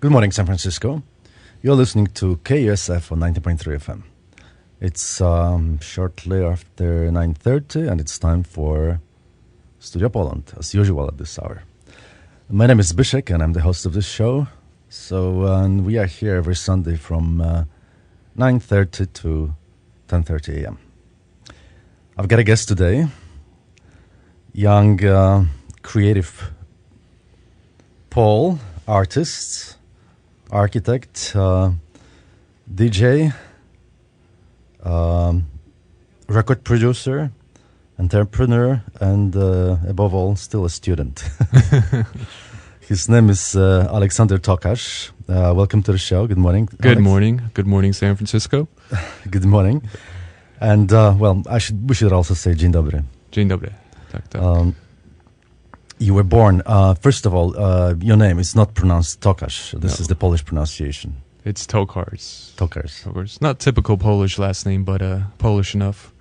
Good morning, San Francisco. You're listening to KUSF on 90.3 FM. It's shortly after 9:30, and it's time for Studio Poland, as usual at this hour. My name is Zbyszek, and I'm the host of this show. So we are here every Sunday from 9:30 to 10:30 a.m. I've got a guest today, young creative Paul, artist, architect, DJ, record producer, entrepreneur, and above all, still a student. His name is Alexander Tokarz. Welcome to the show. Good morning. Good Alex. morning. Good morning, San Francisco. Good morning. And we should also say dzień dobry. Dzień dobry. Tak, tak. You were born, first of all, your name is not pronounced Tokarz. This is the Polish pronunciation. It's Tokarz. Tokarz. Not typical Polish last name, but Polish enough,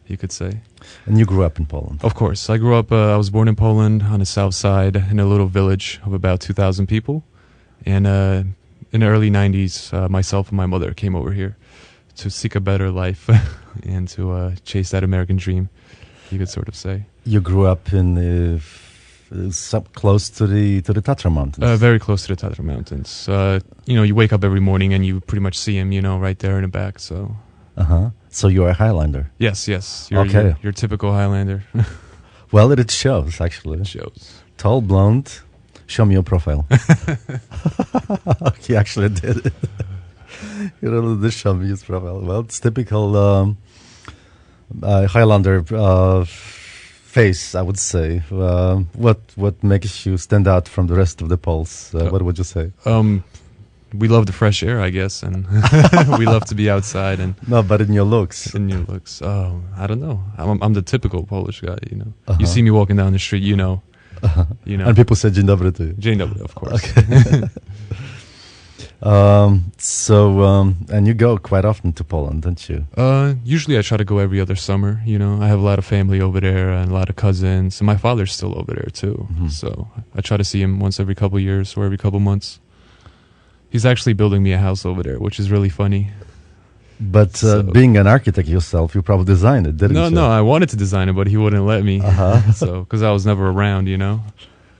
you could say. And you grew up in Poland? Of course. I grew up, I was born in Poland on the south side in a little village of about 2,000 people. And in the early 90s, myself and my mother came over here to seek a better life and to chase that American dream, you could sort of say. You grew up in close to the Tatra Mountains. Very close to the Tatra Mountains. You wake up every morning and you pretty much see him, right there in the back. So. So you're a Highlander. Yes. Okay. You're typical Highlander. Well, it shows actually. It shows. Tall, blonde. Show me your profile. He actually did it. He really did show me his profile. Well, it's typical Highlander face, I would say. What makes you stand out from the rest of the Poles? What would you say? We love the fresh air, I guess, and we love to be outside. And no, but in your looks. Oh, I don't know. I'm the typical Polish guy, You see me walking down the street, you know. And people say dzień dobry to you. Dzień dobry, of course. Okay. And you go quite often to Poland, don't you? Usually I try to go every other summer, I have a lot of family over there and a lot of cousins, and my father's still over there too. Mm-hmm. So I try to see him once every couple years or every couple months. He's actually building me a house over there, which is really funny. But being an architect yourself, you probably designed it, didn't you? No, I wanted to design it, but he wouldn't let me. Because I was never around,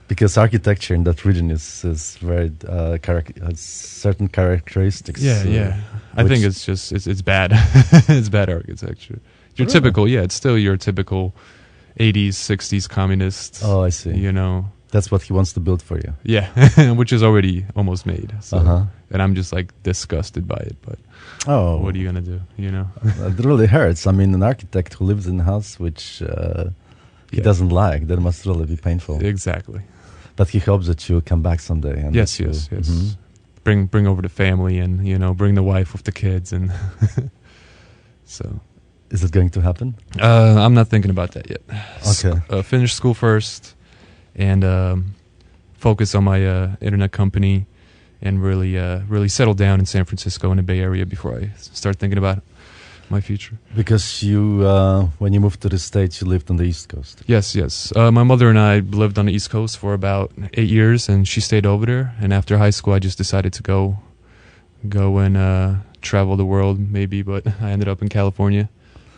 Because architecture in that region is very has certain characteristics. Yeah. I think it's just it's bad. It's bad architecture. You're Really? typical, it's still your typical 80s, 60s communist. Oh, I see. That's what he wants to build for you. Yeah, which is already almost made. So, and I'm just disgusted by it. But what are you gonna do? It really hurts. I mean, an architect who lives in a house which he doesn't like, that must really be painful. Exactly. But he hopes that you come back someday. And yes. Mm-hmm. Bring over the family and bring the wife with the kids and so. Is it going to happen? I'm not thinking about that yet. Okay. Finish school first. And focus on my internet company, and really settle down in San Francisco in the Bay Area before I start thinking about my future. Because you, when you moved to the States, you lived on the East Coast. Yes. My mother and I lived on the East Coast for about 8 years, and she stayed over there. And after high school, I just decided to go and travel the world, maybe. But I ended up in California.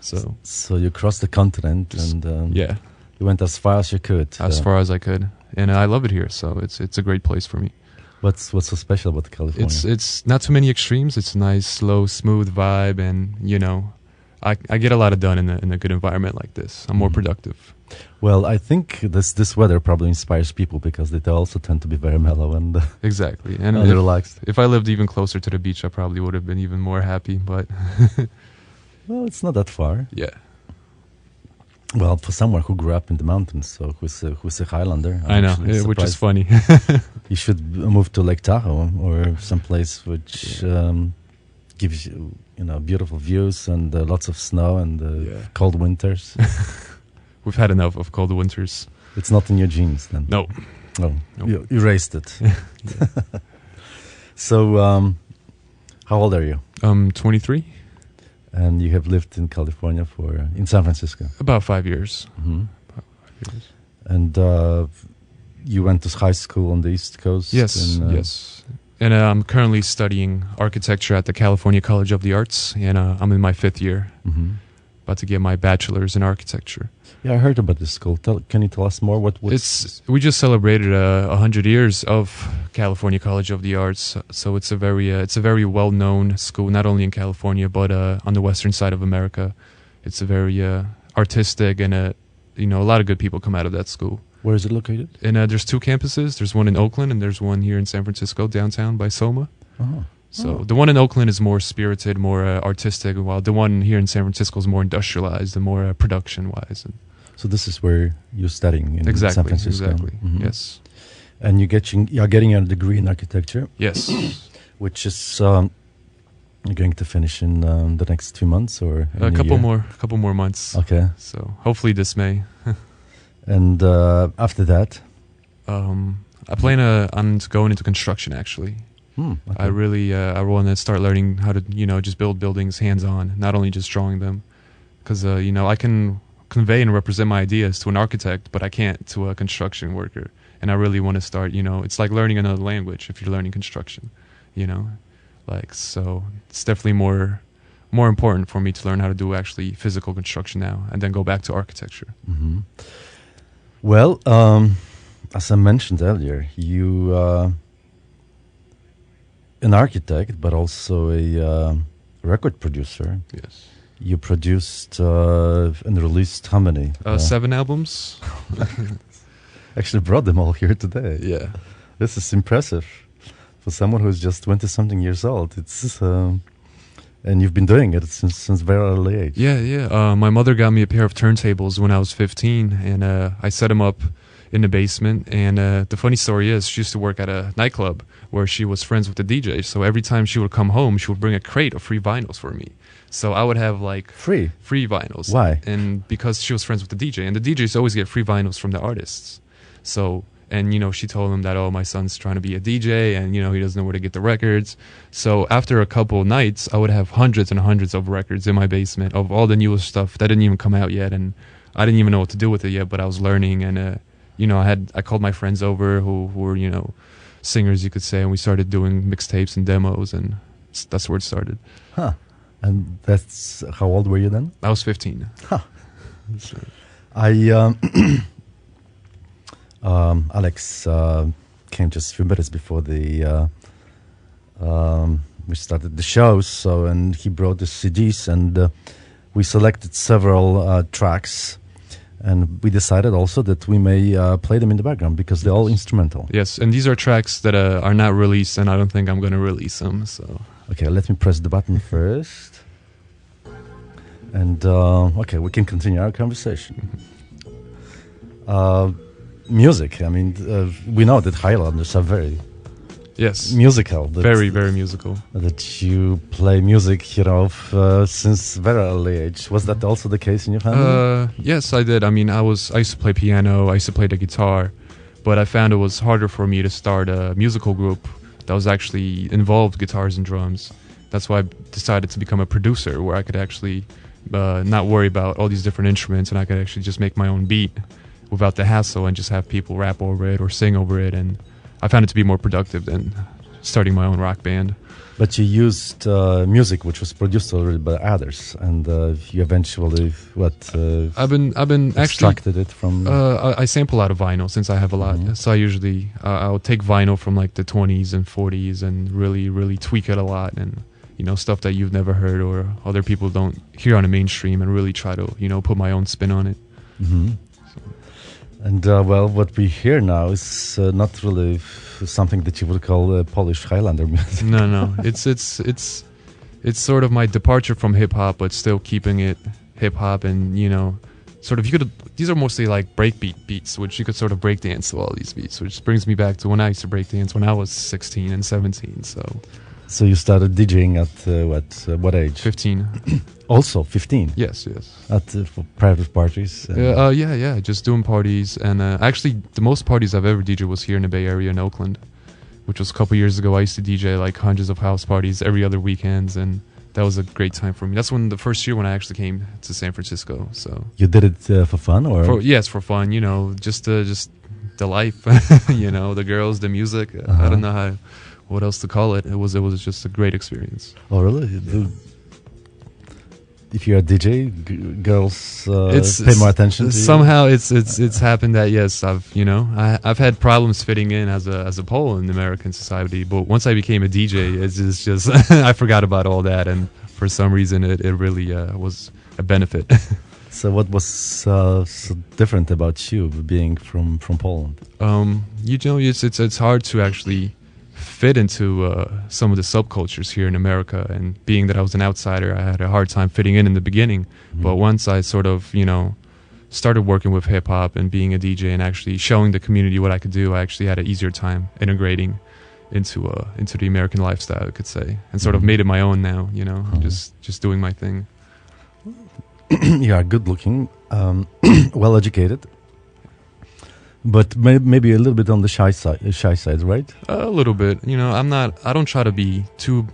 So you crossed the continent, and yeah. You went as far as you could. As far as I could. And I love it here, so it's a great place for me. What's so special about California? It's not too many extremes. It's a nice, slow, smooth vibe, and, I get a lot of done in a good environment like this. I'm more productive. Well, I think this weather probably inspires people because they also tend to be very mellow and exactly. And relaxed. If I lived even closer to the beach, I probably would have been even more happy, but... Well, it's not that far. Yeah. Well, for someone who grew up in the mountains, so who's a Highlander, I know, which is funny. You should move to Lake Tahoe or someplace which gives you, beautiful views and lots of snow and cold winters. We've had enough of cold winters. It's not in your genes, then. No. Oh, nope. You erased it. So, how old are you? 23. And you have lived in California in San Francisco? About 5 years. Mm-hmm. About 5 years. And you went to high school on the East Coast? Yes, yes. And I'm currently studying architecture at the California College of the Arts, and I'm in my 5th year, about to get my bachelor's in architecture. Yeah, I heard about this school. Can you tell us more? We just celebrated 100 years of California College of the Arts, so it's a very well-known school, not only in California but on the western side of America. It's a very artistic, and a lot of good people come out of that school. Where is it located? And there's 2 campuses. There's one in Oakland, and there's one here in San Francisco, downtown by Soma. So the one in Oakland is more spirited, more artistic, while the one here in San Francisco is more industrialized and more production-wise. So this is where you're studying in San Francisco? Exactly, yes. And you're getting a degree in architecture? Yes. Which is you're going to finish in the next 2 months or a couple more months. Okay. So hopefully this May. And after that? I plan on going into construction, actually. Okay. I really I want to start learning how to just build buildings hands-on, not only just drawing them, because I can convey and represent my ideas to an architect, but I can't to a construction worker. And I really want to start. It's like learning another language if you're learning construction. So it's definitely more important for me to learn how to do actually physical construction now, and then go back to architecture. Well, as I mentioned earlier, you an architect, but also a record producer. Yes. You produced and released how many? 7 albums. Actually brought them all here today. Yeah. This is impressive for someone who's just 20-something years old. It's and you've been doing it since very early age. Yeah. My mother got me a pair of turntables when I was 15, and I set them up in the basement. And the funny story is, she used to work at a nightclub where she was friends with the DJ. So every time she would come home, she would bring a crate of free vinyls for me. So I would have free vinyls. Why? And because she was friends with the DJ, and the DJs always get free vinyls from the artists. So, and she told him that, my son's trying to be a DJ, and he doesn't know where to get the records. So after a couple nights, I would have hundreds and hundreds of records in my basement of all the newest stuff that didn't even come out yet, and I didn't even know what to do with it yet. But I was learning, and I called my friends over who were singers, you could say, and we started doing mixtapes and demos, and that's where it started. Huh. And that's how old were you then? I was 15. Huh. So. Alex came just a few minutes before we started the show, and he brought the CDs, and we selected several tracks, and we decided also that we may play them in the background because they're all instrumental. Yes, and these are tracks that are not released, and I don't think I'm going to release them. So okay, let me press the button first, and okay, we can continue our conversation. Music. I mean, we know that Highlanders are very musical. Very, very musical. That you play music, since very early age. Was that also the case in your family? Yes, I did. I mean, I used to play piano. I used to play the guitar, but I found it was harder for me to start a musical group that was actually involved guitars and drums. That's why I decided to become a producer, where I could actually not worry about all these different instruments, and I could actually just make my own beat without the hassle and just have people rap over it or sing over it. And I found it to be more productive than starting my own rock band. But you used music which was produced already by others, and you eventually I've been extracted it from. I sample out of vinyl since I have a lot. So I usually I'll take vinyl from like the 20s and 40s and really tweak it a lot, and stuff that you've never heard or other people don't hear on the mainstream, and really try to put my own spin on it. And what we hear now is not really something that you would call Polish Highlander music. No, it's sort of my departure from hip hop, but still keeping it hip hop, and sort of these are mostly like breakbeat beats, which you could sort of break dance to all these beats, which brings me back to when I used to break dance when I was 16 and 17. So you started DJing at what age? 15. Also 15? Yes. At for private parties? Yeah, just doing parties. And actually, the most parties I've ever DJed was here in the Bay Area in Oakland, which was a couple years ago. I used to DJ like hundreds of house parties every other weekends, and that was a great time for me. That's the first year when I actually came to San Francisco. So you did it for fun, or? Yes, for fun. Just the life, the girls, the music. I don't know what else to call it. It was just a great experience. Oh, really? If you're a DJ, girls pay more attention to you? Somehow it's happened that yes, I've had problems fitting in as a Pole in American society, but once I became a DJ, it's just I forgot about all that, and for some reason it really was a benefit. So what was so different about you being from Poland? It's hard to actually fit into some of the subcultures here in America, and being that I was an outsider, I had a hard time fitting in the beginning. Mm-hmm. But once I sort of started working with hip hop and being a DJ and actually showing the community what I could do, I actually had an easier time integrating into the American lifestyle, I could say, and sort of made it my own now. I'm just doing my thing. You are good looking, well educated, but maybe a little bit on the shy side, right? A little bit. I don't try to be too,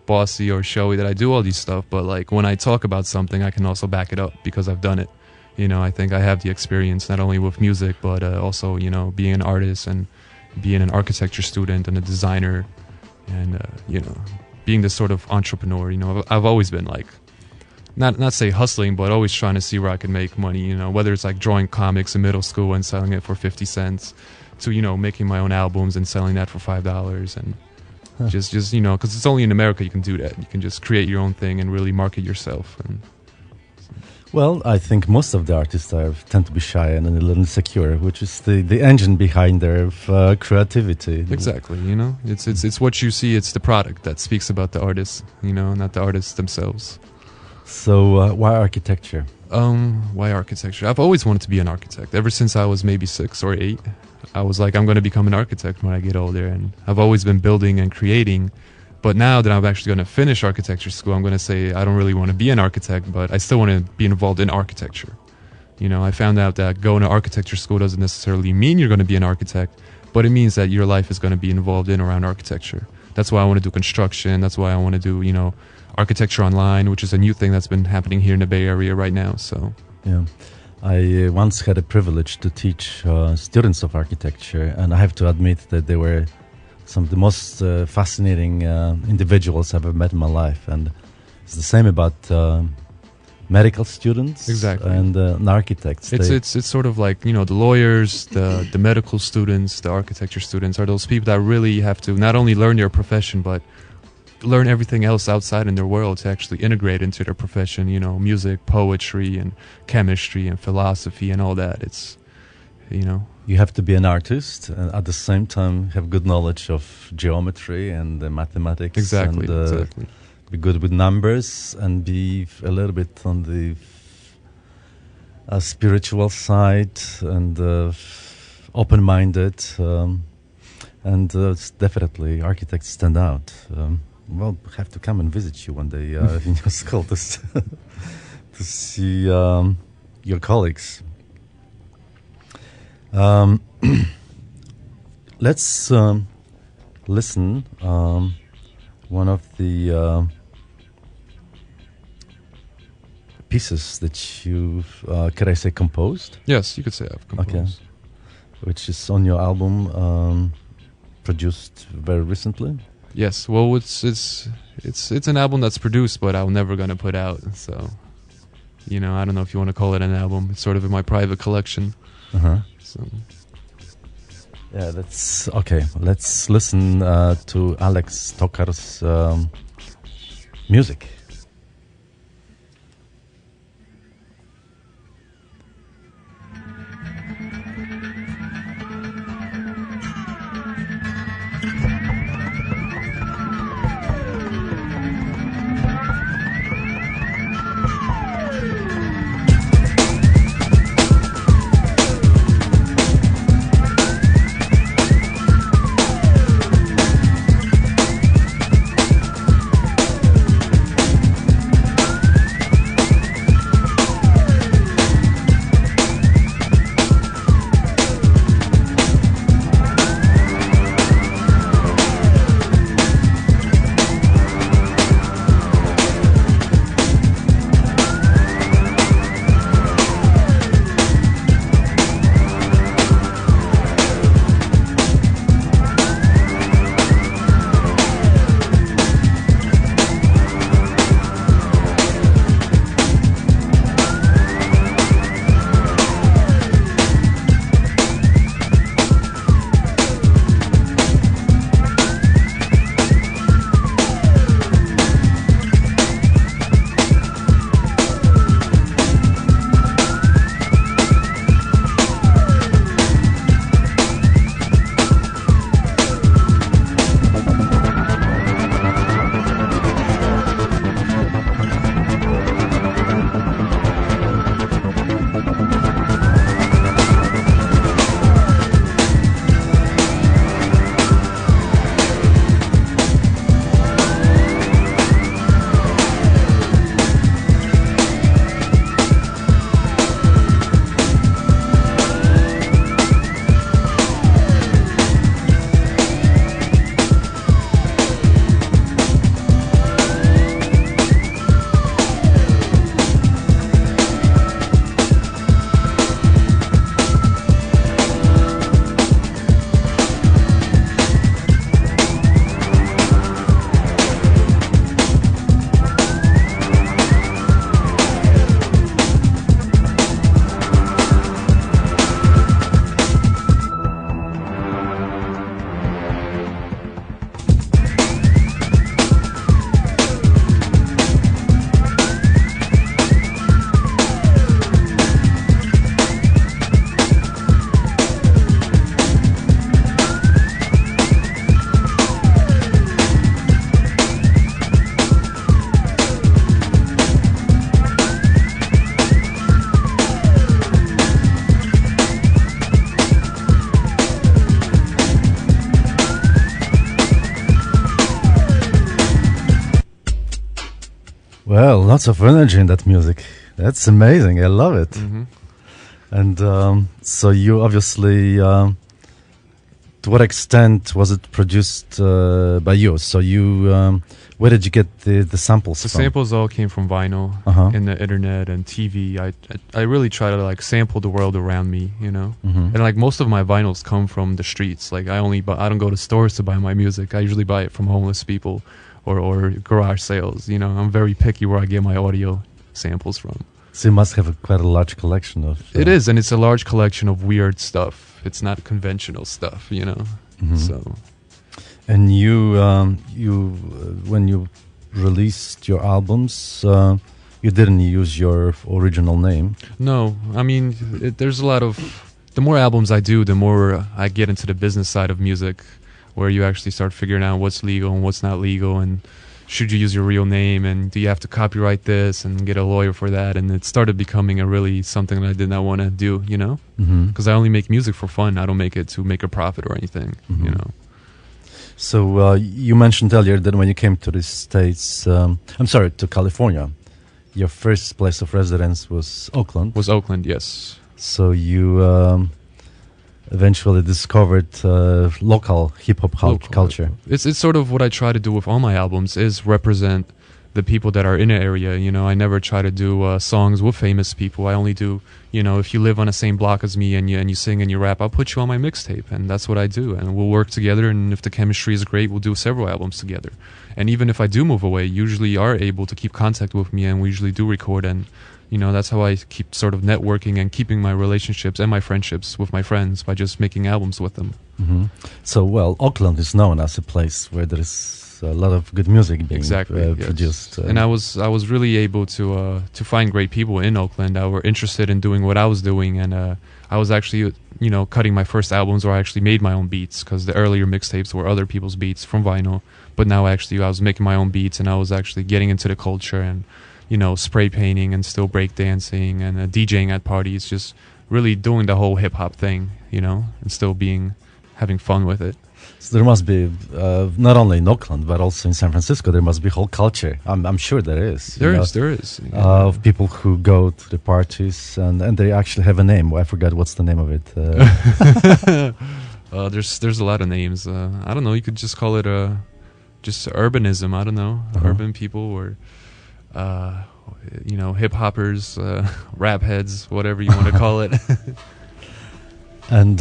bossy or showy that I do all these stuff, but like when I talk about something, I can also back it up because I've done it. I think I have the experience not only with music, but also, being an artist and being an architecture student and a designer and, being this sort of entrepreneur. I've always been like, not say hustling, but always trying to see where I can make money, whether it's like drawing comics in middle school and selling it for 50 cents to, making my own albums and selling that for $5 and just because it's only in America you can do that. You can just create your own thing and really market yourself. Well, I think most of the artists tend to be shy and a little insecure, which is the engine behind their creativity. Exactly, it's what you see, it's the product that speaks about the artist, not the artists themselves. So why architecture? Why architecture? I've always wanted to be an architect. Ever since I was maybe 6 or 8, I was like, I'm going to become an architect when I get older. And I've always been building and creating. But now that I'm actually going to finish architecture school, I'm going to say I don't really want to be an architect, but I still want to be involved in architecture. I found out that going to architecture school doesn't necessarily mean you're going to be an architect, but it means that your life is going to be involved in around architecture. That's why I want to do construction. That's why I want to do, architecture online, which is a new thing that's been happening here in the Bay Area right now. So yeah, I once had a privilege to teach students of architecture, and I have to admit that they were some of the most fascinating individuals I've ever met in my life. And it's the same about medical students, exactly, and architects. It's sort of like the lawyers, the medical students, the architecture students are those people that really have to not only learn their profession but learn everything else outside in their world to actually integrate into their profession, music, poetry, and chemistry, and philosophy, and all that. It's, You have to be an artist, and at the same time have good knowledge of geometry and mathematics. Exactly, and, exactly. Be good with numbers, and be a little bit on the spiritual side, and open-minded, and definitely architects stand out. Well, have to come and visit you one day in your school to see your colleagues. Let's listen one of the pieces that you've, could I say, composed? Yes, you could say I've composed. Okay. Which is on your album, produced very recently. Yes, well, it's an album that's produced, but I'm never gonna put out. So, I don't know if you want to call it an album. It's sort of in my private collection. So. Yeah, that's okay. Let's listen to Alex Tokar's music. Well, lots of energy in that music. That's amazing. I love it. Mm-hmm. And so you obviously, to what extent was it produced by you? So you, where did you get the samples The from? samples all came from vinyl and the internet and TV. I really try to like sample the world around me, you know. Mm-hmm. And like most of my vinyls come from the streets. Like I don't go to stores to buy my music. I usually buy it from homeless people or garage sales. You know, I'm very picky where I get my audio samples from. So you must have quite a large collection of... It is, and it's a large collection of weird stuff. It's not conventional stuff, you know. Mhm. So, And you, when you released your albums, you didn't use your original name. no, I mean, there's a lot of... The more albums I do, the more I get into the business side of music, where you actually start figuring out what's legal and what's not legal, and should you use your real name, and do you have to copyright this and get a lawyer for that? And it started becoming something that I did not want to do, you know? Mm-hmm. Because I only make music for fun. I don't make it to make a profit or anything, Mhm. you know? So you mentioned earlier that when you came to the States, to California, your first place of residence was Oakland. Was Oakland, yes. So you eventually discovered local hip-hop Local culture. It's sort of what I try to do with all my albums is represent the people that are in the area. You know, I never try to do songs with famous people. I only do, you know, if you live on the same block as me and you sing and you rap, I'll put you on my mixtape, and that's what I do. And we'll work together, and if the chemistry is great, we'll do several albums together. And even if I do move away, you usually are able to keep contact with me, and we usually do record. And you know, that's how I keep sort of networking and keeping my relationships and my friendships with my friends, by just making albums with them. Mm-hmm. So, well, Oakland is known as a place where there is a lot of good music being Yes. produced. And I was really able to find great people in Oakland that were interested in doing what I was doing, and I was actually, you know, cutting my first albums where I actually made my own beats, because the earlier mixtapes were other people's beats from vinyl, but now actually I was making my own beats, and I was actually getting into the culture and, you know, spray painting and still break dancing and DJing at parties, just really doing the whole hip hop thing, you know, and still having fun with it. So there must be, not only in Oakland, but also in San Francisco, there must be whole culture. I'm sure there is. There is. Of people who go to the parties and they actually have a name. I forgot what's the name of it. There's a lot of names. I don't know. You could just call it just urbanism. I don't know, urban people or you know, hip hoppers, rap heads, whatever you want to call it. And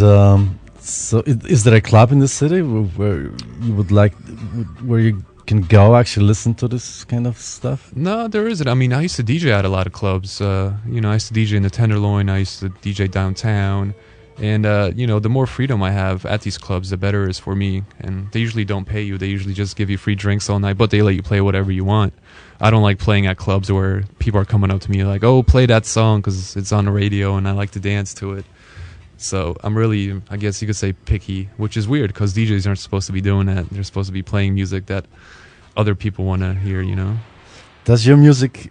so, is there a club in the city where you would where you can go actually listen to this kind of stuff? No, there isn't. I mean, I used to DJ at a lot of clubs. You know, I used to DJ in the Tenderloin. I used to DJ downtown. And, you know, the more freedom I have at these clubs, the better it is for me. And they usually don't pay you. They usually just give you free drinks all night, but they let you play whatever you want. I don't like playing at clubs where people are coming up to me like, oh, play that song because it's on the radio and I like to dance to it. So I'm really, I guess you could say, picky, which is weird because DJs aren't supposed to be doing that. They're supposed to be playing music that other people want to hear, you know? Is your music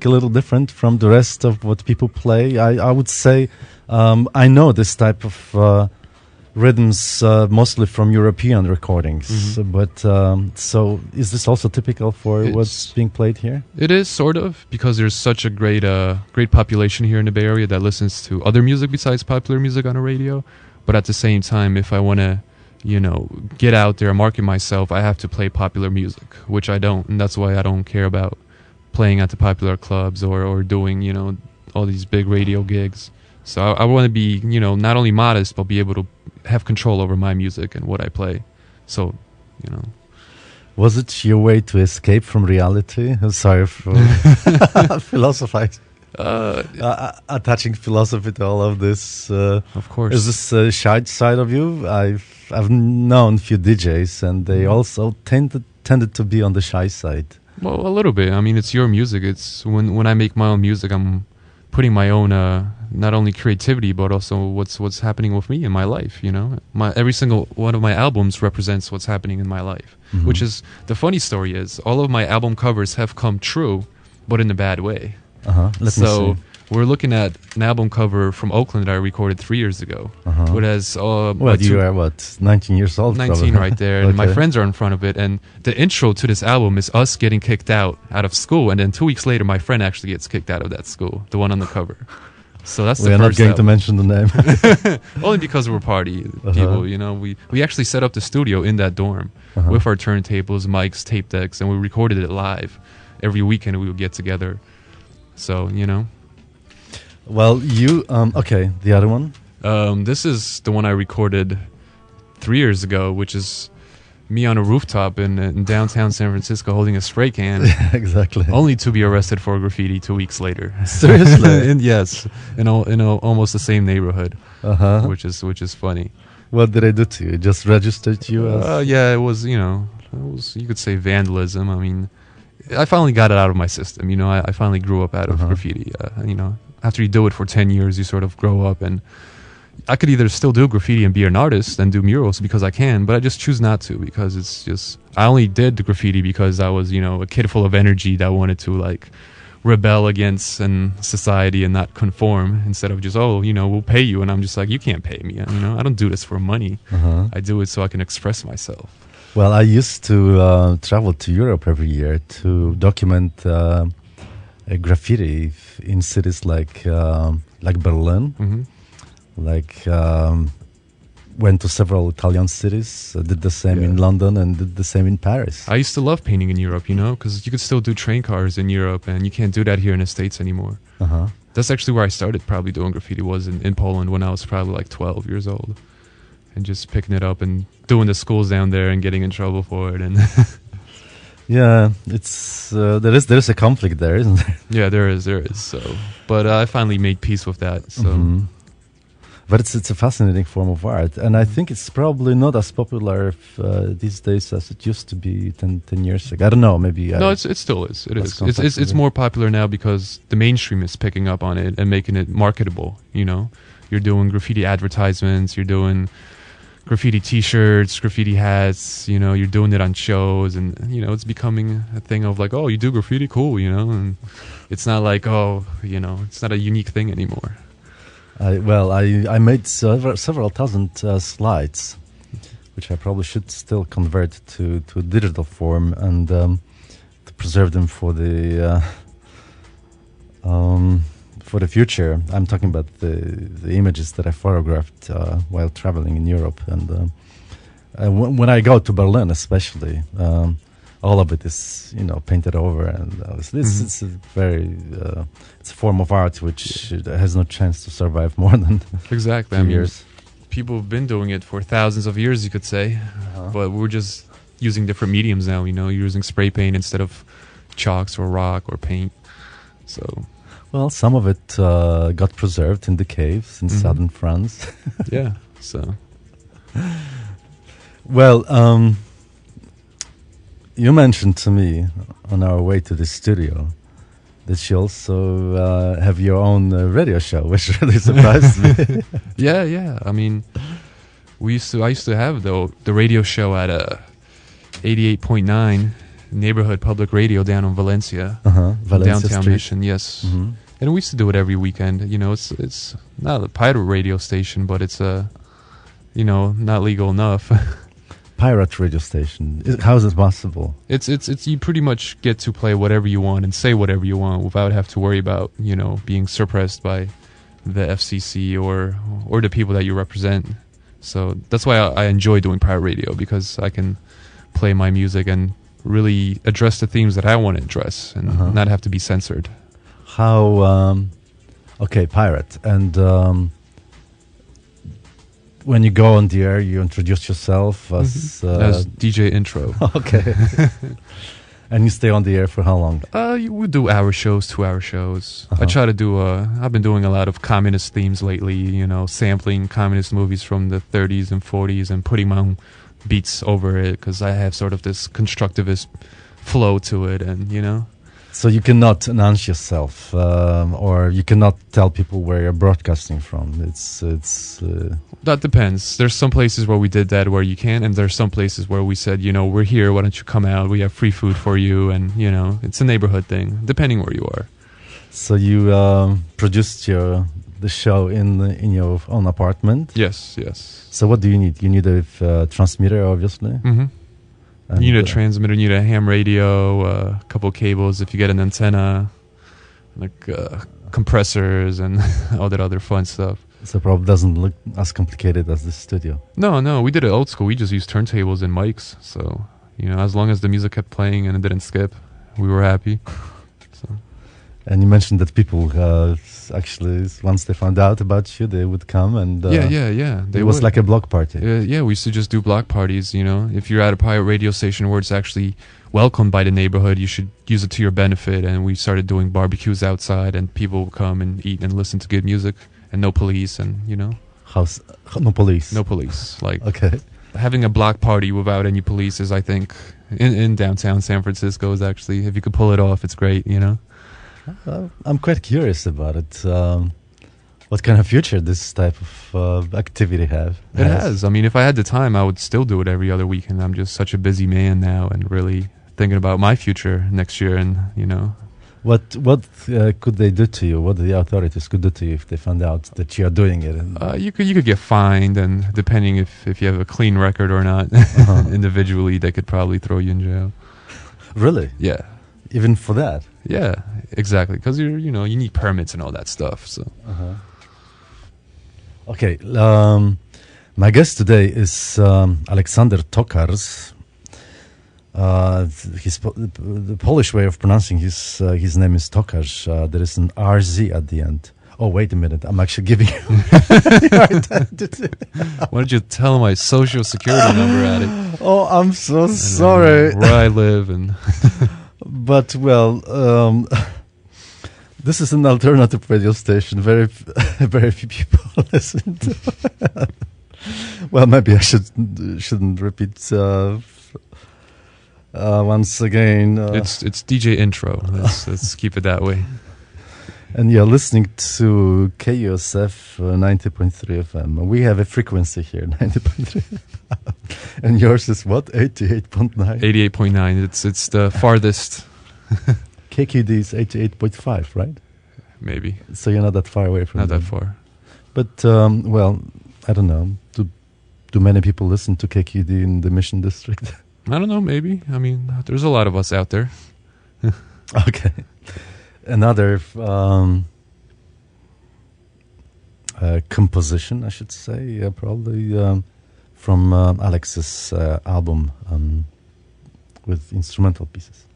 a little different from the rest of what people play? I would say I know this type of rhythms mostly from European recordings, but so is this also typical for what's being played here? It is, sort of, because there's such a great population here in the Bay Area that listens to other music besides popular music on the radio. But at the same time, if I want to, you know, get out there and market myself, I have to play popular music, which I don't, and that's why I don't care about playing at the popular clubs or doing, you know, all these big radio gigs. So I want to be, you know, not only modest, but be able to have control over my music and what I play. So, you know. Was it your way to escape from reality? Sorry for philosophizing. Attaching philosophy to all of this. Of course. Is this a shy side of you? I've known a few DJs, and they also tended to be on the shy side. Well, a little bit. I mean, it's your music. It's when I make my own music, I'm putting my own not only creativity but also what's happening with me in my life. You know, every single one of my albums represents what's happening in my life. Which is the funny story is all of my album covers have come true, but in a bad way. Let me see. we're looking at an album cover from Oakland that I recorded 3 years ago. It has you are 19 years old? 19 probably. right there, and my friends are in front of it. And the intro to this album is us getting kicked out of school, and then 2 weeks later, my friend actually gets kicked out of that school, the one on the cover. So that's we are not going to mention the name. Only because we're party people, you know. We actually set up the studio in that dorm with our turntables, mics, tape decks, and we recorded it live. Every weekend we would get together. So, you know. Well, you okay. The other one. This is the one I recorded 3 years ago, which is me on a rooftop in downtown San Francisco holding a spray can. Exactly. Only to be arrested for graffiti 2 weeks later. Seriously? Yes, in almost the same neighborhood, which is funny. What did I do to you? Just registered you as? Yeah, it was, you know, you could say vandalism. I mean, I finally got it out of my system. You know, I finally grew up out of graffiti. You know, after you do it for 10 years, you sort of grow up, and I could either still do graffiti and be an artist and do murals because I can, but I just choose not to because it's just, I only did the graffiti because I was, you know, a kid full of energy that wanted to like rebel against society and not conform instead of just, oh, you know, we'll pay you. And I'm just like, you can't pay me. You know, I don't do this for money. I do it so I can express myself. Well, I used to travel to Europe every year to document graffiti in cities like Berlin. Went to several Italian cities, did the same in London, and did the same in Paris. I used to love painting in Europe, you know, because you could still do train cars in Europe, and you can't do that here in the States anymore. That's actually where I started probably doing graffiti, was in Poland when I was probably like 12 years old. And just picking it up and doing the schools down there and getting in trouble for it. And yeah, it's there is a conflict there, isn't there? Yeah, there is. So, but I finally made peace with that. So. But it's a fascinating form of art, and I think it's probably not as popular these days as it used to be 10 years ago. I don't know, maybe. No, it still is. It is. It's more popular now because the mainstream is picking up on it and making it marketable. You know, you're doing graffiti advertisements, you're doing graffiti T-shirts, graffiti hats. You know, you're doing it on shows, and you know, it's becoming a thing of like, oh, you do graffiti, cool. You know, and it's not like, oh, you know, it's not a unique thing anymore. I made several thousand slides, which I probably should still convert to a digital form and to preserve them for the future. I'm talking about the images that I photographed while traveling in Europe, and when I go to Berlin, especially. All of it is, you know, painted over, and it's a very it's a form of art which has no chance to survive more than exactly. a few years. People have been doing it for thousands of years, you could say, but we're just using different mediums now. You know, you're using spray paint instead of chalks or rock or paint. So, well, some of it got preserved in the caves in southern France. Yeah. So, well. You mentioned to me on our way to the studio that you also have your own radio show, which really surprised me. Yeah. I mean, I used to have the radio show at 88.9 neighborhood public radio down in Valencia, Valencia downtown Street. Mission. Yes, and we used to do it every weekend. You know, it's not a pirate radio station, but it's you know, not legal enough. Pirate radio station. How is it possible? It's you pretty much get to play whatever you want and say whatever you want without have to worry about, you know, being suppressed by the FCC or the people that you represent. So that's why I enjoy doing pirate radio, because I can play my music and really address the themes that I want to address and not have to be censored. How okay, pirate. And when you go on the air, you introduce yourself as DJ intro. Okay. And you stay on the air for how long? We do 2-hour shows. I try to do, I've been doing a lot of communist themes lately, you know, sampling communist movies from the 30s and 40s and putting my own beats over it, because I have sort of this constructivist flow to it, and, you know. So you cannot announce yourself, or you cannot tell people where you're broadcasting from. It's that depends. There's some places where we did that where you can, and there's some places where we said, you know, we're here, why don't you come out? We have free food for you, and, you know, it's a neighborhood thing, depending where you are. So you produced the show in your own apartment. Yes, yes. So what do you need? You need a transmitter, obviously. Mm-hmm. And, You need a transmitter, you need a ham radio, a couple cables if you get an antenna, like compressors and all that other fun stuff. So it probably doesn't look as complicated as the studio. No, we did it old school. We just used turntables and mics. So, as long as the music kept playing and it didn't skip, we were happy. So. And you mentioned that people actually, once they found out about you, they would come and... yeah. It was like a block party. Yeah, we used to just do block parties, If you're at a pirate radio station where it's actually welcomed by the neighborhood, you should use it to your benefit. And we started doing barbecues outside, and people would come and eat and listen to good music. And no police, and, No police? No police. Like, okay. Having a block party without any police is, I think, in downtown San Francisco is actually, if you could pull it off, it's great, I'm quite curious about it. What kind of future this type of activity has? It has. I mean, if I had the time, I would still do it every other weekend. I'm just such a busy man now and really thinking about my future next year and, What could they do to you? What the authorities could do to you if they found out that you are doing it? You could get fined, and depending if you have a clean record or not, individually, they could probably throw you in jail. Really? Yeah. Even for that? Yeah, exactly. Because you need permits and all that stuff. So. Okay. My guest today is Aleksander Tokars. The Polish way of pronouncing his name is Tokarz. There is an RZ at the end. Oh, wait a minute. I'm actually giving you your identity. Why don't you tell my social security number at it? Oh, I'm so sorry. Where I live and... But, well, this is an alternative radio station. Very few people listen to it. Well, maybe I shouldn't repeat... once again, it's DJ intro. Let's keep it that way. And you're listening to KUSF 90.3 FM. We have a frequency here, 90.3. And yours is what? 88.9. 88.9. It's the farthest. KQD is 88.5, right? Maybe. So you're not that far away from. Not them. that far. But well, I don't know. Do many people listen to KQD in the Mission District? I don't know, maybe. I mean, there's a lot of us out there. Okay. Another composition, I should say, probably from Alex's album with instrumental pieces.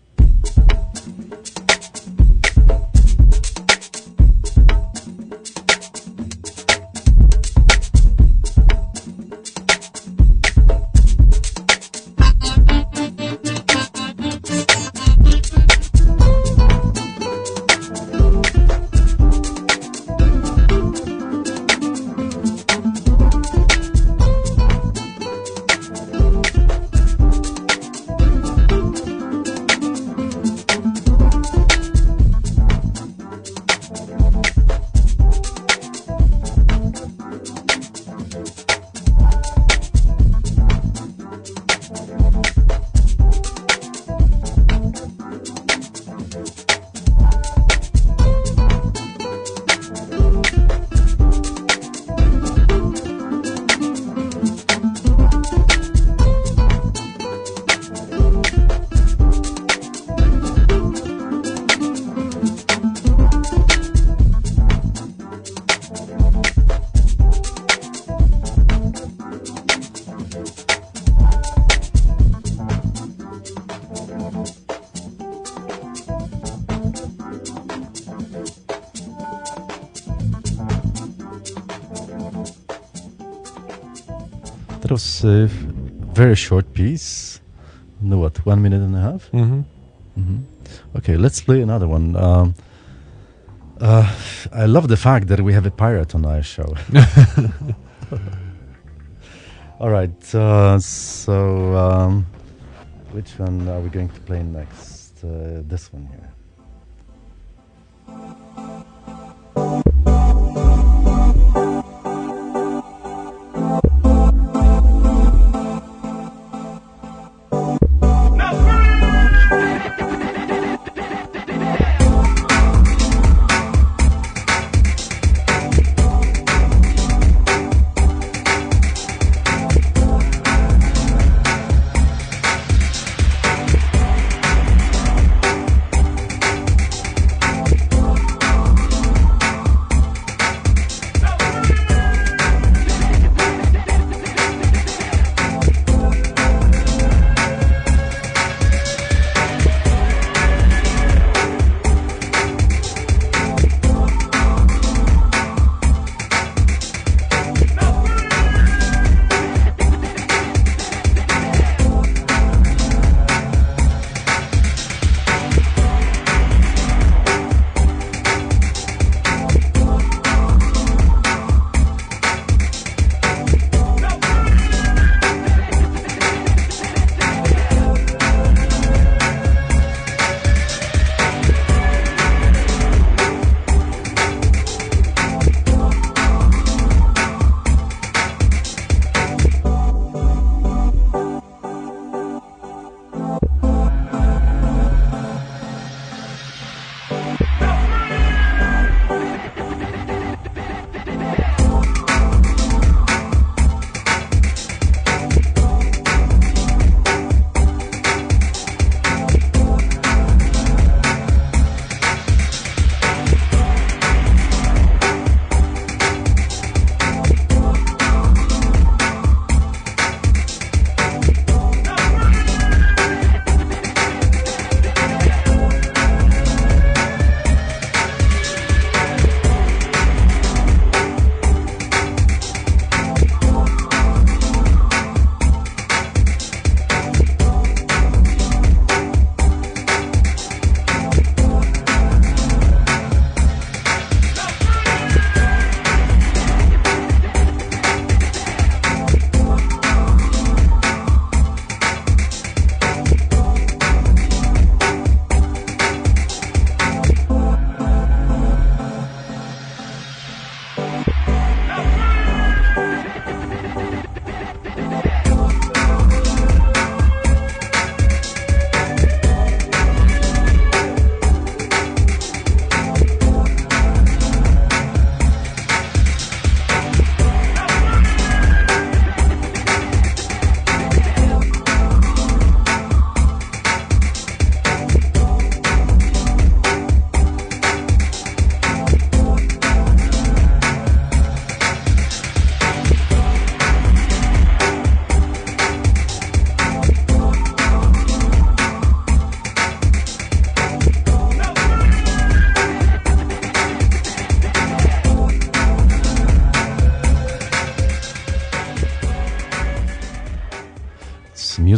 That was a very short piece. No, what, 1 minute and a half? Mm-hmm. Mm-hmm. Okay, let's play another one. I love the fact that we have a pirate on our show. All right, so which one are we going to play next? This one here.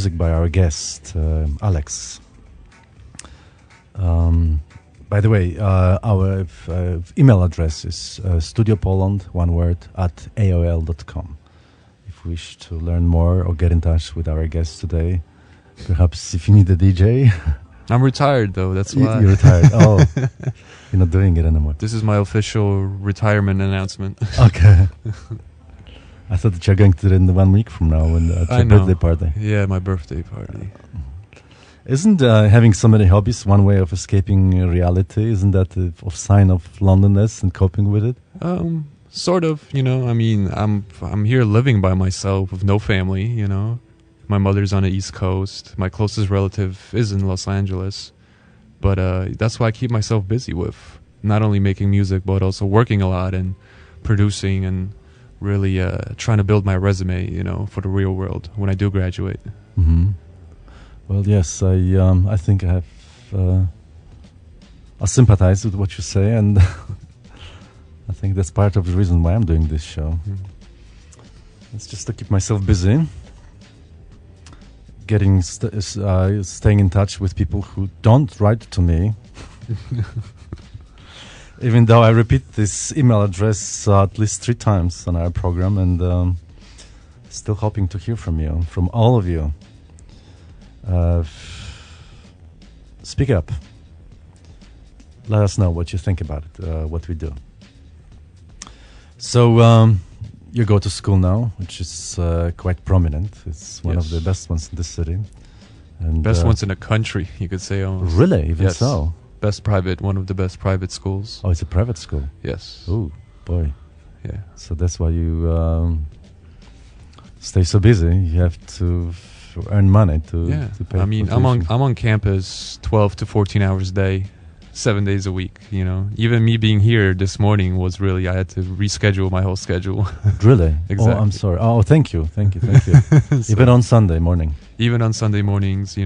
music by our guest, Alex. By the way, our email address is studiopoland, one word, at aol.com. If you wish to learn more or get in touch with our guest today, perhaps if you need a DJ. I'm retired, though. That's why. You're retired. Oh, you're not doing it anymore. This is my official retirement announcement. Okay. I thought that you're going to do it in 1 week from now at your birthday party. Yeah, my birthday party. Isn't having so many hobbies one way of escaping reality? Isn't that a sign of loneliness and coping with it? Sort of, I mean, I'm here living by myself with no family, My mother's on the East Coast. My closest relative is in Los Angeles. But that's why I keep myself busy with not only making music, but also working a lot and producing and really trying to build my resume, for the real world when I do graduate. Mm-hmm. Well, yes, I think I have I sympathize with what you say, and I think that's part of the reason why I'm doing this show. Mm. It's just to keep myself busy, staying in touch with people who don't write to me. Even though I repeat this email address at least 3 times on our program, and still hoping to hear from you, from all of you. Speak up. Let us know what you think about it, what we do. So you go to school now, which is quite prominent. It's one of the best ones in the city. And best ones in the country, you could say almost. Really? Even so? One of the best private schools. Oh, it's a private school? Yes. Oh, boy. Yeah. So that's why you stay so busy. You have to earn money to pay. I mean, I'm on campus 12 to 14 hours a day, 7 days a week. Even me being here this morning was really, I had to reschedule my whole schedule. Really? Exactly. Oh, I'm sorry. Oh, thank you. Even on Sunday morning. Even on Sunday mornings,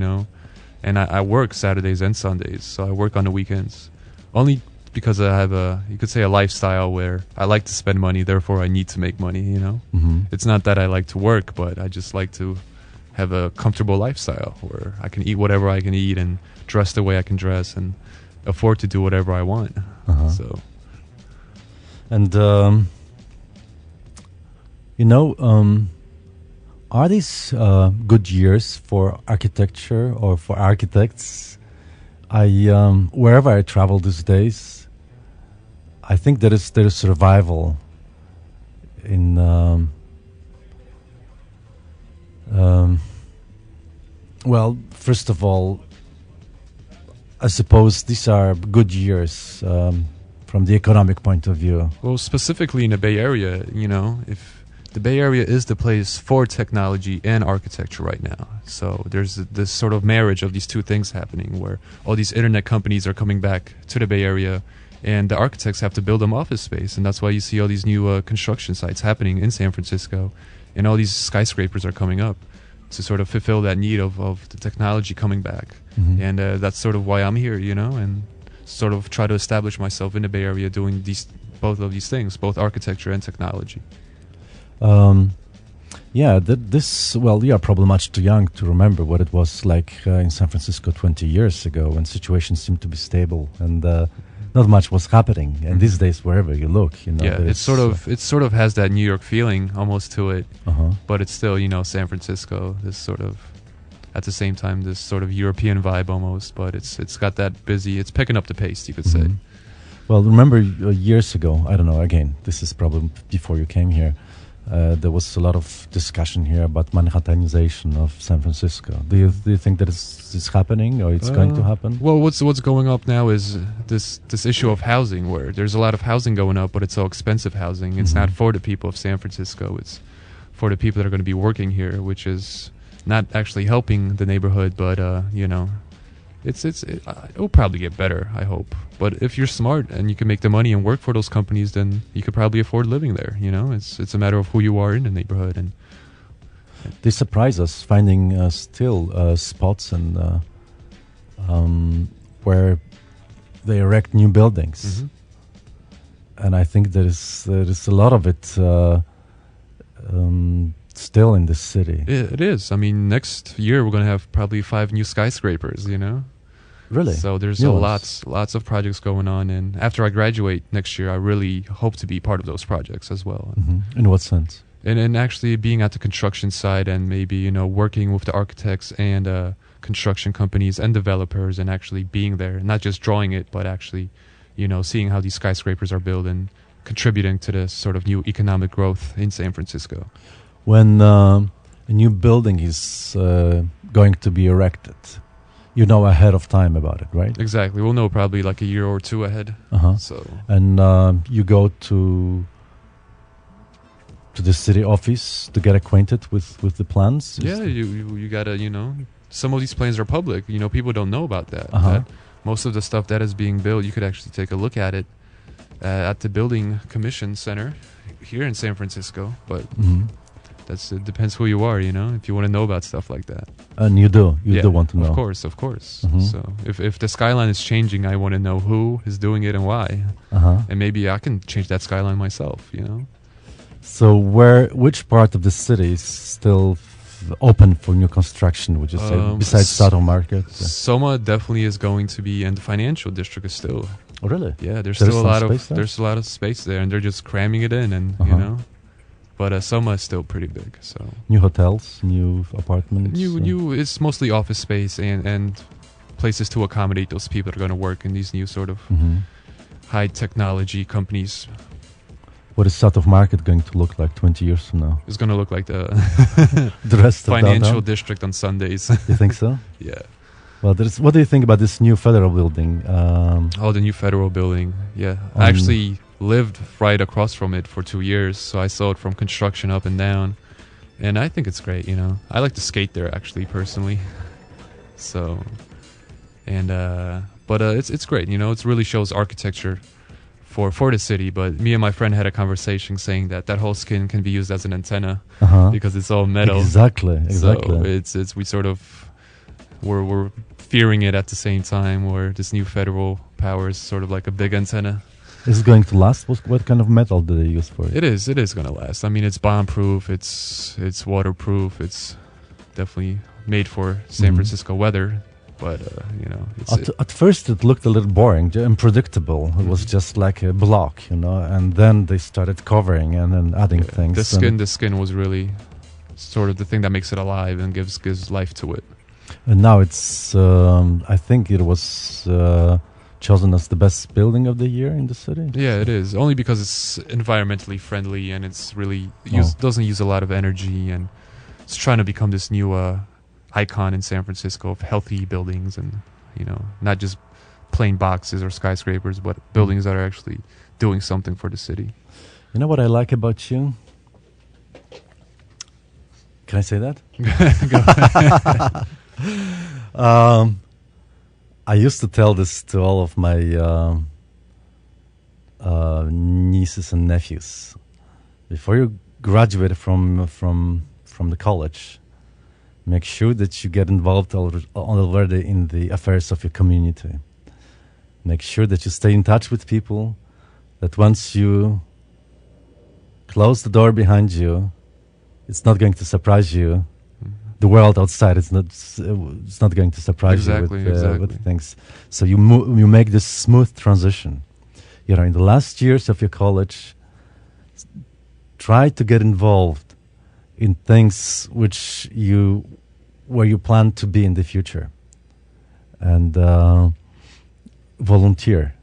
and I work Saturdays and Sundays, so I work on the weekends. Only because I have you could say a lifestyle where I like to spend money, therefore I need to make money, Mm-hmm. It's not that I like to work, but I just like to have a comfortable lifestyle where I can eat whatever I can eat and dress the way I can dress and afford to do whatever I want. Uh-huh. So, and are these good years for architecture or for architects? Wherever I travel these days, I think there is survival in well, first of all, I suppose these are good years from the economic point of view. Well, specifically in the Bay Area, if the Bay Area is the place for technology and architecture right now. So there's this sort of marriage of these two things happening where all these internet companies are coming back to the Bay Area and the architects have to build them office space. And that's why you see all these new construction sites happening in San Francisco and all these skyscrapers are coming up to sort of fulfill that need of the technology coming back. Mm-hmm. And that's sort of why I'm here, and sort of try to establish myself in the Bay Area doing both of these things, both architecture and technology. You are probably much too young to remember what it was like in San Francisco 20 years ago when situations seemed to be stable and not much was happening. And these days, wherever you look, it sort of has that New York feeling almost to it, uh-huh. But it's still, San Francisco, this sort of, at the same time, this sort of European vibe almost, but it's got that busy, it's picking up the pace, you could say. Well, remember years ago, I don't know, again, this is probably before you came here, there was a lot of discussion here about Manhattanization of San Francisco. Do you think that is happening or it's going to happen? Well, what's going up now is this issue of housing, where there's a lot of housing going up, but it's all expensive housing. It's not for the people of San Francisco. It's for the people that are going to be working here, which is not actually helping the neighborhood, but it'll probably get better, I hope. But if you're smart and you can make the money and work for those companies, then you could probably afford living there. It's a matter of who you are in the neighborhood. And they surprise us finding still spots and where they erect new buildings, and I think there is a lot of it still in this city. It is. I mean, next year we're going to have probably 5 new skyscrapers, you know? Really? So there's New ones? lots of projects going on. And after I graduate next year, I really hope to be part of those projects as well. In what sense? And actually being at the construction side and maybe, you know, working with the architects and construction companies and developers and actually being there, not just drawing it, but actually, you know, seeing how these skyscrapers are built and contributing to the sort of new economic growth in San Francisco. When a new building is going to be erected, you know ahead of time about it, right? Exactly. We'll know probably like a year or two ahead. So And you go to the city office to get acquainted with the plans? yeah, you gotta, you know, some of these plans are public. You know, people don't know about that. Uh-huh. That most of the stuff that is being built, you could actually take a look at it at the Building Commission Center here in San Francisco. But it depends who you are, you know, if you want to know about stuff like that. And you do want to know. Of course. So if the skyline is changing, I want to know who is doing it and why. And maybe I can change that skyline myself, you know. So which part of the city is still open for new construction, would you say, besides Sato Market? Yeah. Soma definitely is going to be, and the financial district is still. Oh, really? Yeah, there's still there's a lot of space there, and they're just cramming it in, and you know. But Soma is still pretty big. So new hotels, new apartments. It's mostly office space and places to accommodate those people that are going to work in these new sort of high technology companies. What is Sato Market going to look like 20 years from now? It's going to look like the the rest of financial downtown? district on Sundays. You think so? Yeah. Well, what do you think about this new federal building? The new federal building. Yeah. I actually lived right across from it for 2 years, so I saw it from construction up and down. And I think it's great, you know. I like to skate there, actually, personally. So, but it's great, you know. It really shows architecture for the city. But me and my friend had a conversation saying that whole skin can be used as an antenna because it's all metal. Exactly. So it's we sort of we're fearing it at the same time, where this new federal power is sort of like a big antenna. Is it going to last? What kind of metal do they use for it? It is going to last. I mean, it's bomb-proof. It's waterproof. It's definitely made for San Francisco weather. But you know, at first it looked a little boring, unpredictable. It was just like a block, you know. And then they started covering and then adding things. The skin was really sort of the thing that makes it alive and gives life to it. And now it's, I think it was chosen as the best building of the year in the city. Yeah, it is. Only because it's environmentally friendly and it's really doesn't use a lot of energy, and it's trying to become this new icon in San Francisco of healthy buildings, and you know, not just plain boxes or skyscrapers, but buildings that are actually doing something for the city. You know what I like about you? Can I say that? I used to tell this to all of my nieces and nephews. Before you graduate from the college, make sure that you get involved already in the affairs of your community. Make sure that you stay in touch with people, that once you close the door behind you, it's not going to surprise you. The world outside it's not going to surprise you with things. So you make this smooth transition. You know, in the last years of your college, try to get involved in things where you plan to be in the future, and volunteer.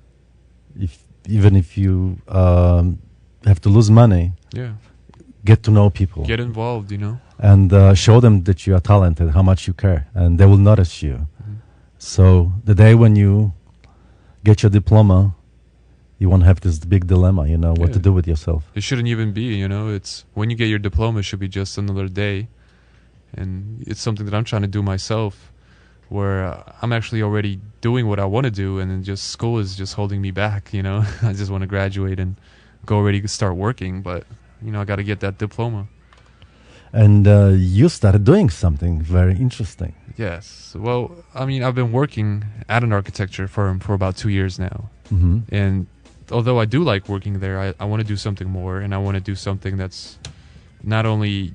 Even if you have to lose money, get to know people, get involved, you know. And show them that you are talented, how much you care, and they will notice you. So the day when you get your diploma, you won't have this big dilemma, you know, what to do with yourself. It shouldn't even be, you know, it's when you get your diploma, it should be just another day. And it's something that I'm trying to do myself, where I'm actually already doing what I want to do, and then just school is just holding me back, you know. I just want to graduate and go ready to start working, but, you know, I got to get that diploma. And you started doing something very interesting. Yes. Well, I mean, I've been working at an architecture firm for about 2 years now. And although I do like working there, I want to do something more, and I want to do something that's not only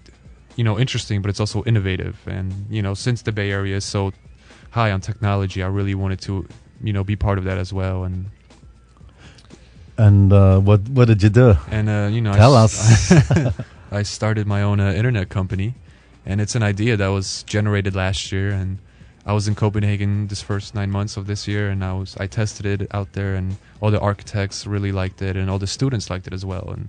interesting, but it's also innovative. And since the Bay Area is so high on technology, I really wanted to be part of that as well. And what did you do? And tell us. I started my own internet company, and it's an idea that was generated last year. And I was in Copenhagen this first 9 months of this year, and I tested it out there, and all the architects really liked it, and all the students liked it as well. And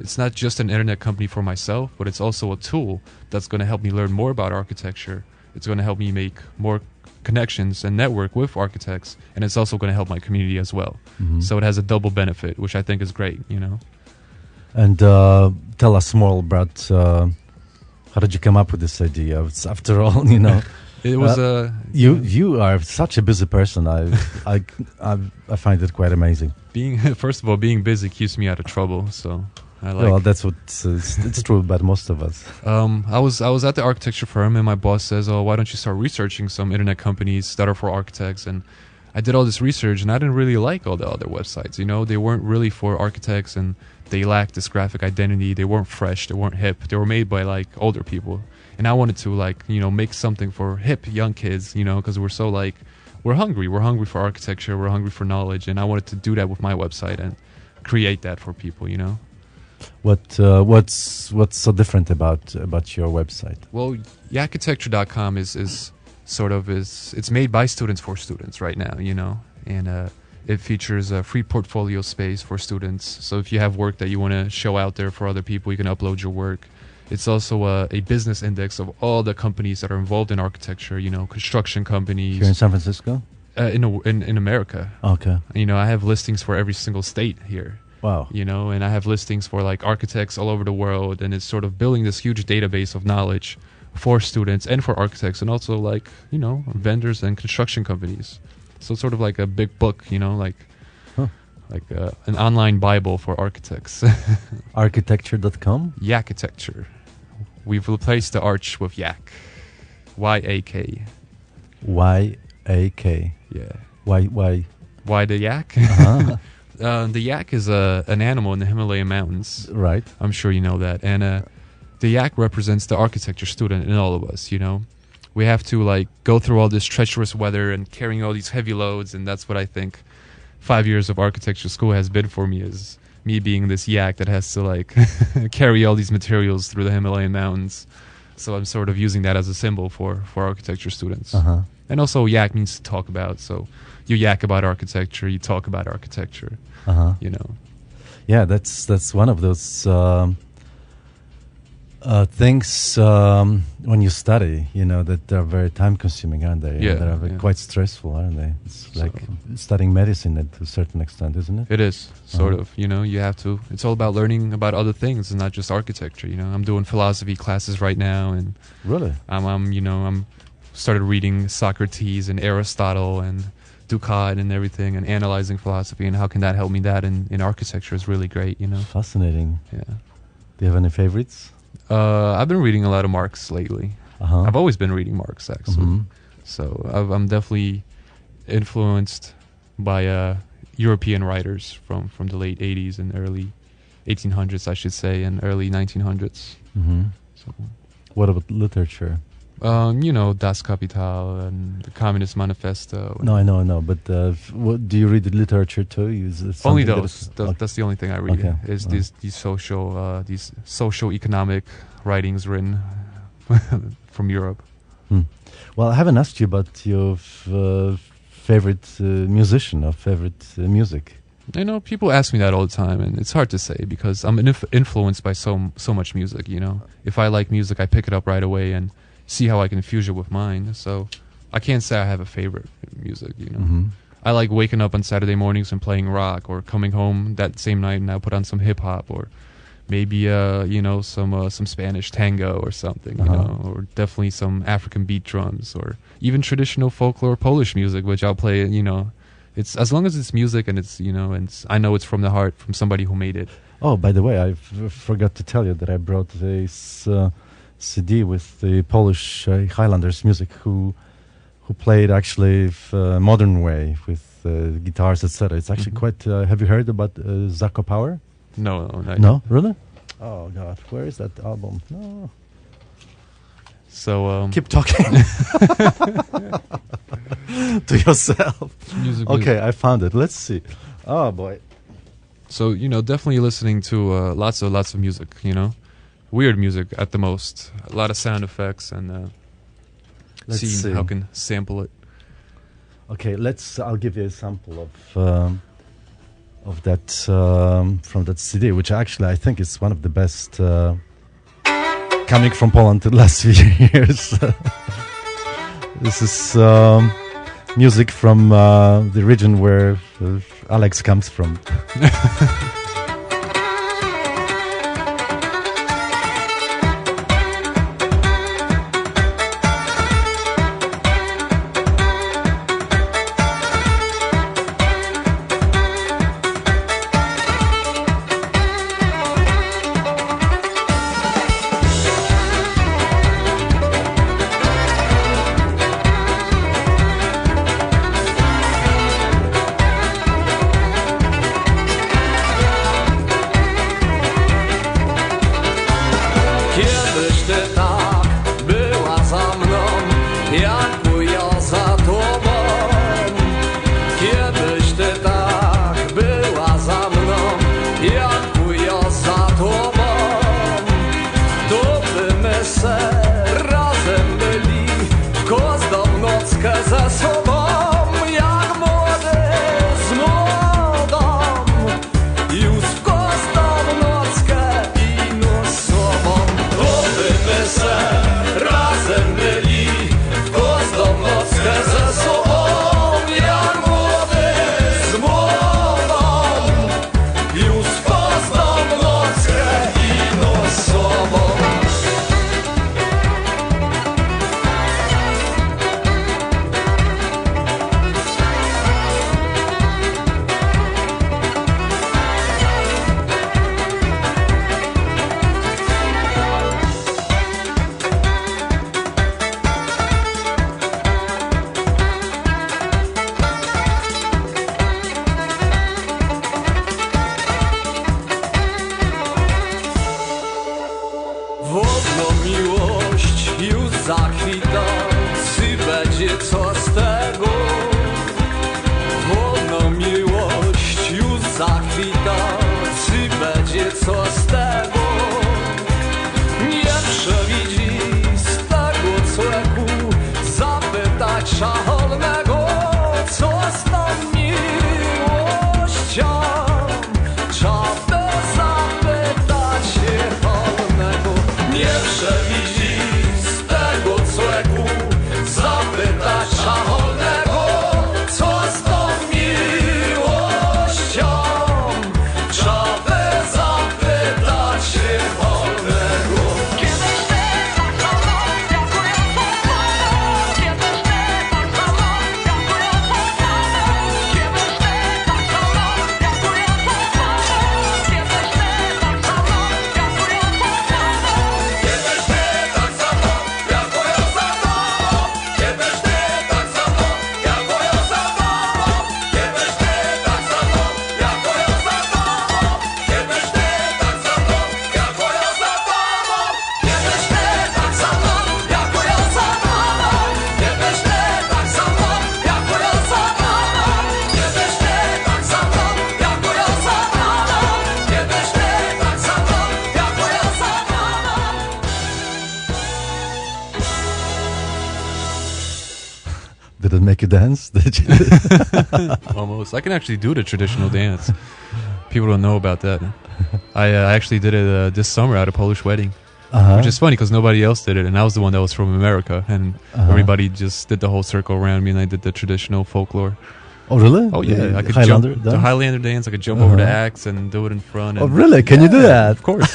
it's not just an internet company for myself, but it's also a tool that's going to help me learn more about architecture. It's going to help me make more connections and network with architects, and it's also going to help my community as well. Mm-hmm. So it has a double benefit, which I think is great. And tell us more about how did you come up with this idea? It's, after all, it was you are such a busy person. I find it quite amazing. First of all, being busy keeps me out of trouble. So well, that's what it's true about most of us. I was at the architecture firm, and my boss says, "Oh, why don't you start researching some internet companies that are for architects?" And I did all this research, and I didn't really like all the other websites. They weren't really for architects, and they lacked this graphic identity. They weren't fresh. They weren't hip. They were made by older people. And I wanted to make something for hip young kids, because we're so we're hungry. We're hungry for architecture. We're hungry for knowledge, and I wanted to do that with my website and create that for people. What's so different about your website? Well, Architecture.com is it's made by students for students right now, and it features a free portfolio space for students. So if you have work that you want to show out there for other people, you can upload your work. It's also a business index of all the companies that are involved in architecture, construction companies. Here in San Francisco? In America. Okay. I have listings for every single state here. Wow. And I have listings for architects all over the world, and it's sort of building this huge database of knowledge for students and for architects, and also vendors and construction companies. So it's sort of like a big book, an online Bible for architects. Architecture.com? Architecture. We've replaced the arch with yak. Y-A-K. Y-A-K. Yeah. Why the yak? Uh-huh. The yak is an animal in the Himalayan mountains. Right. I'm sure you know that. And the yak represents the architecture student in all of us, We have to go through all this treacherous weather and carrying all these heavy loads, and that's what I think 5 years of architecture school has been for me, is me being this yak that has to carry all these materials through the Himalayan mountains. So I'm sort of using that as a symbol for architecture students. Uh-huh. And also yak means to talk about, so you yak about architecture, you talk about architecture. Uh-huh. Yeah, that's one of those things when you study, that they're very time-consuming, aren't they? Yeah, they're quite stressful, aren't they? It's like studying medicine to a certain extent, isn't it? It is, sort of. You have to. It's all about learning about other things and not just architecture. I'm doing philosophy classes right now, and really, I'm started reading Socrates and Aristotle and Ducat and everything, and analyzing philosophy, and how can that help me? That in architecture is really great. Fascinating. Yeah. Do you have any favorites? I've been reading a lot of Marx lately. Uh-huh. I've always been reading Marx, actually. Mm-hmm. So I'm definitely influenced by European writers from the late 80s and early 1800s, I should say, and early 1900s. Mm-hmm. So, what about literature? Das Kapital and the Communist Manifesto. No, I know. But what, do you read the literature too? Only those. That's the only thing I read. Okay. Is these social economic writings written from Europe. Well, I haven't asked you about your favorite musician or favorite music. People ask me that all the time, and it's hard to say because I'm influenced by so much music. If I like music, I pick it up right away and see how I can fuse it with mine. So I can't say I have a favorite music. Mm-hmm. I like waking up on Saturday mornings and playing rock, or coming home that same night and I put on some hip hop, or maybe some Spanish tango or something, or definitely some African beat drums, or even traditional folklore Polish music, which I'll play. It's as long as it's music and it's and I know it's from the heart, from somebody who made it. Oh, by the way, I forgot to tell you that I brought this CD with the Polish Highlanders music who played actually modern way with guitars, etc. It's actually quite. Have you heard about Zako Power? No, No, really? Oh God, where is that album? No. So Keep talking to yourself. music. Okay, I found it. Let's see. Oh boy. So definitely listening to lots of music. Weird music at the most. A lot of sound effects and Let's seeing see. how can sample it. Okay, I'll give you a sample of that from that CD, which actually I think is one of the best coming from Poland in the last few years. This is music from the region where Alex comes from. Did it make you dance? Did you? Almost. I can actually do the traditional dance. People don't know about that. I actually did it this summer at a Polish wedding. Which is funny because nobody else did it, and I was the one that was from America, and everybody just did the whole circle around me, and I did the traditional folklore. Oh, really? Oh, yeah. I could Highlander jump dance? the Highlander dance. I could jump over the axe and do it in front. And Oh, really? Can you do that? Of course.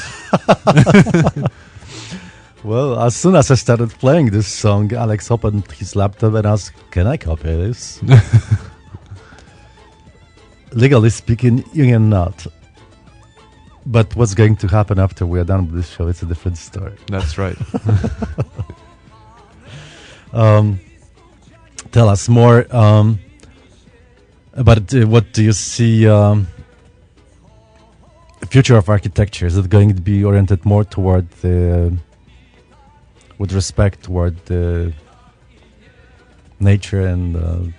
Well, as soon as I started playing this song, Alex opened his laptop and asked, "Can I copy this?" Legally speaking, you cannot. But what's going to happen after we are done with this show, it's a different story. That's right. Tell us more about what do you see the future of architecture? Is it going to be oriented more toward the with respect toward nature and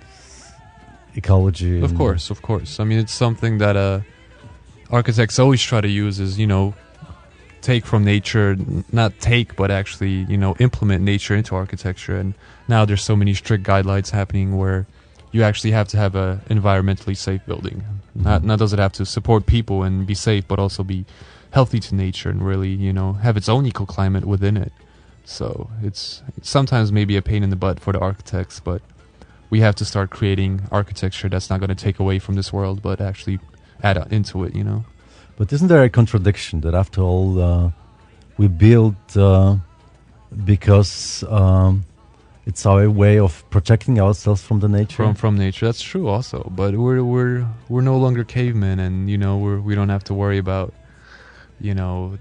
ecology. Of course. I mean, it's something that architects always try to use is, take from nature, not take, but actually, implement nature into architecture. And now there's so many strict guidelines happening where you actually have to have a environmentally safe building. Not does it have to support people and be safe, but also be healthy to nature and really, have its own ecoclimate within it. So it's sometimes maybe a pain in the butt for the architects, but we have to start creating architecture that's not going to take away from this world, but actually add into it, But isn't there a contradiction that after all we build because it's our way of protecting ourselves from the nature? From nature, that's true also. But we're no longer cavemen, and we don't have to worry about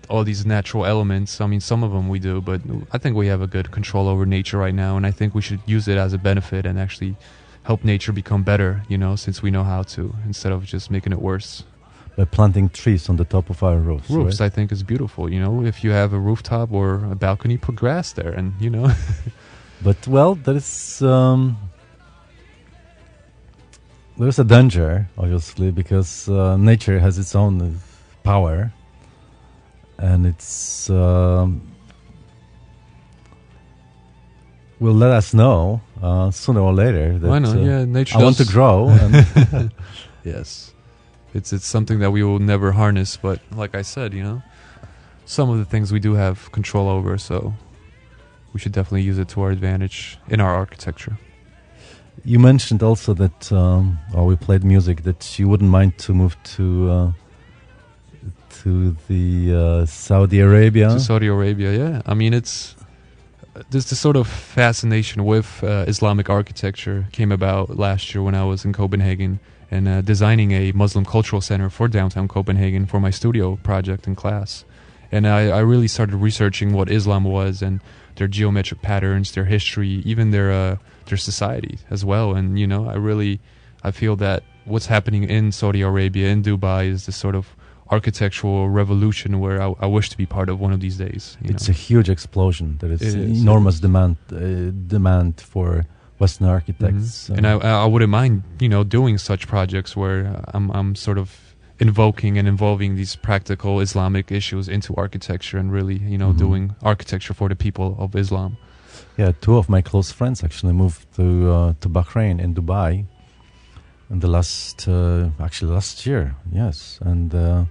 all these natural elements. I mean, some of them we do, but I think we have a good control over nature right now, and I think we should use it as a benefit and actually help nature become better, since we know how to, instead of just making it worse. By planting trees on the top of our roofs. Roofs, right? I think, is beautiful. If you have a rooftop or a balcony, put grass there, and But well, there's a danger, obviously, because nature has its own power, and it's will let us know sooner or later that I know, nature I want to grow. And yes, it's something that we will never harness. But like I said, some of the things we do have control over, so we should definitely use it to our advantage in our architecture. You mentioned also that, while we played music, that you wouldn't mind to move to the Saudi Arabia. To Saudi Arabia, yeah. I mean, there's this sort of fascination with Islamic architecture came about last year when I was in Copenhagen and designing a Muslim cultural center for downtown Copenhagen for my studio project in class. And I really started researching what Islam was and their geometric patterns, their history, even their society as well. And I feel that what's happening in Saudi Arabia, in Dubai, is this sort of architectural revolution where I wish to be part of one of these days. It's a huge explosion. There is enormous demand for Western architects. And I wouldn't mind, doing such projects where I'm sort of invoking and involving these practical Islamic issues into architecture and really, doing architecture for the people of Islam. Yeah, two of my close friends actually moved to Bahrain in Dubai in the last year, yes. And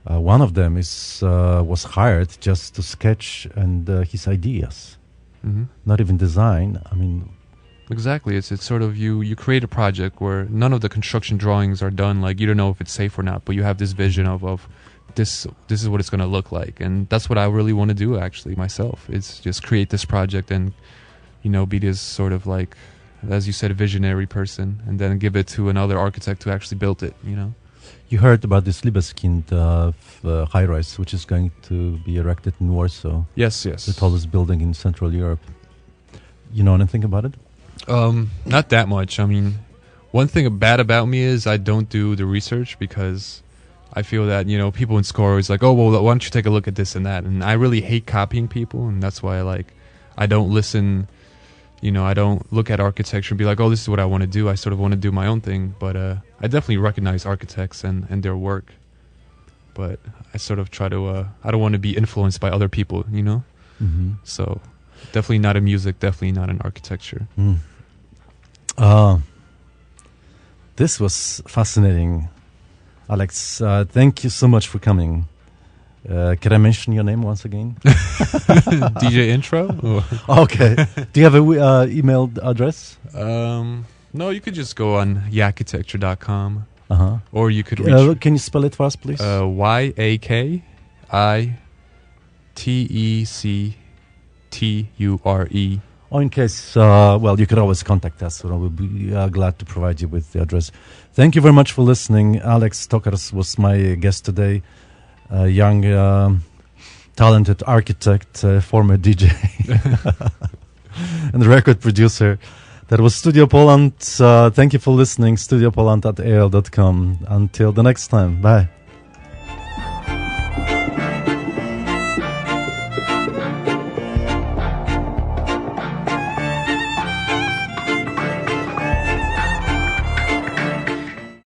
one of them was hired just to sketch and his ideas, not even design. I mean, exactly. It's sort of you create a project where none of the construction drawings are done. Like, you don't know if it's safe or not, but you have this vision of this is what it's going to look like. And that's what I really want to do, actually, myself. It's just create this project and, be this sort of, like, as you said, a visionary person, and then give it to another architect who actually built it, You heard about this Zbyszek high-rise, which is going to be erected in Warsaw. Yes. The tallest building in Central Europe. You know anything about it? Not that much. I mean, one thing bad about me is I don't do the research because I feel that, people in school are always like, oh, well, why don't you take a look at this and that? And I really hate copying people, and that's why I don't listen, I don't look at architecture and be like, oh, this is what I want to do. I sort of want to do my own thing, but I definitely recognize architects and their work. But I sort of try to, I don't want to be influenced by other people, Mm-hmm. So definitely not in music, definitely not in architecture. This was fascinating. Alex, thank you so much for coming. Can I mention your name once again? DJ Intro? Okay. Do you have an email address? No, you could just go on yakarchitecture.com. Or you could reach... can you spell it for us, please? YAKITECTURE. Or in case, you could always contact us. We'll be glad to provide you with the address. Thank you very much for listening. Alex Tokars was my guest today. A young, talented architect, former DJ, and record producer. That was Studio Poland. Thank you for listening. StudioPoland@al.com. Until the next time. Bye.